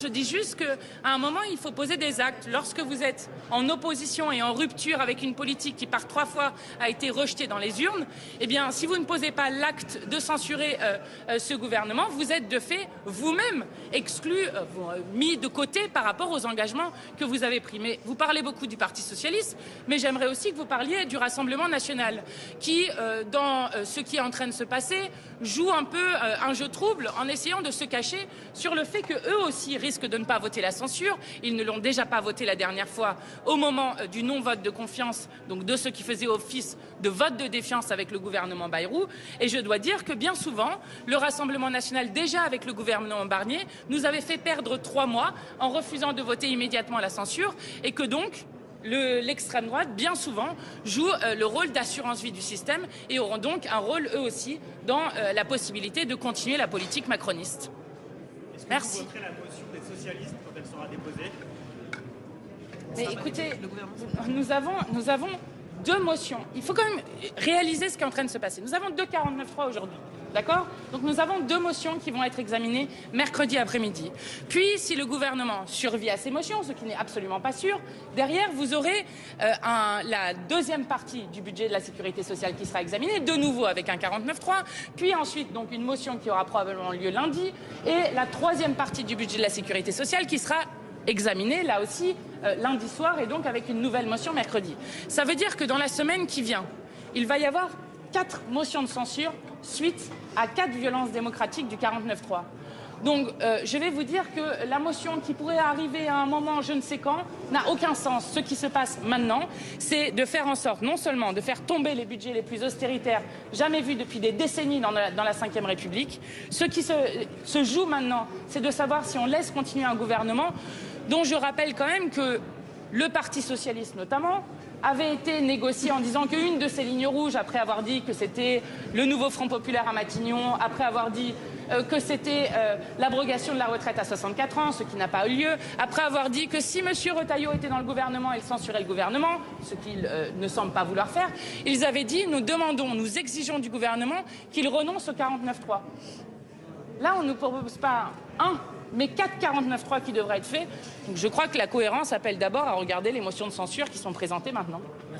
Je dis juste qu'à un moment, il faut poser des actes. Lorsque vous êtes en opposition et en rupture avec une politique qui, par 3 fois, a été rejetée dans les urnes, eh bien, si vous ne posez pas l'acte de censurer ce gouvernement, vous êtes de fait vous-même exclu, mis de côté par rapport aux engagements que vous avez pris. Mais vous parlez beaucoup du Parti socialiste, mais j'aimerais aussi que vous parliez du Rassemblement national, qui, dans ce qui est en train de se passer, joue un peu un jeu trouble en essayant de se cacher sur le fait qu'eux aussi risquent de ne pas voter la censure. Ils ne l'ont déjà pas voté la dernière fois au moment du non-vote de confiance, donc de ceux qui faisaient office de vote de défiance avec le gouvernement Bayrou. Et je dois dire que bien souvent, le Rassemblement national, déjà avec le gouvernement Barnier, nous avait fait perdre 3 mois en refusant de voter immédiatement la censure et que donc l'extrême droite, bien souvent, joue le rôle d'assurance vie du système et auront donc un rôle, eux aussi, dans la possibilité de continuer la politique macroniste. Merci. Vous voterez la motion des socialistes quand elle sera déposée? Mais écoutez, nous avons 2 motions. Il faut quand même réaliser ce qui est en train de se passer. Nous avons 2 49.3 aujourd'hui. D'accord? Donc nous avons 2 motions qui vont être examinées mercredi après-midi. Puis, si le gouvernement survit à ces motions, ce qui n'est absolument pas sûr, derrière, vous aurez la deuxième partie du budget de la sécurité sociale qui sera examinée, de nouveau avec un 49.3, puis ensuite donc une motion qui aura probablement lieu lundi, et la 3e partie du budget de la sécurité sociale qui sera examinée, là aussi, lundi soir, et donc avec une nouvelle motion mercredi. Ça veut dire que dans la semaine qui vient, il va y avoir 4 motions de censure suite à 4 violences démocratiques du 49.3. Donc je vais vous dire que la motion qui pourrait arriver à un moment, je ne sais quand, n'a aucun sens. Ce qui se passe maintenant, c'est de faire en sorte non seulement de faire tomber les budgets les plus austéritaires jamais vus depuis des décennies dans la Ve République. Ce qui se joue maintenant, c'est de savoir si on laisse continuer un gouvernement dont je rappelle quand même que le Parti socialiste notamment avait été négocié en disant qu'une de ses lignes rouges, après avoir dit que c'était le nouveau Front populaire à Matignon, après avoir dit que c'était l'abrogation de la retraite à 64 ans, ce qui n'a pas eu lieu, après avoir dit que si M. Retailleau était dans le gouvernement, il censurait le gouvernement, ce qu'il ne semble pas vouloir faire, ils avaient dit nous exigeons du gouvernement qu'il renonce au 49.3. Là, on ne nous propose pas mais 4 49.3 qui devraient être faits. Donc je crois que la cohérence appelle d'abord à regarder les motions de censure qui sont présentées maintenant.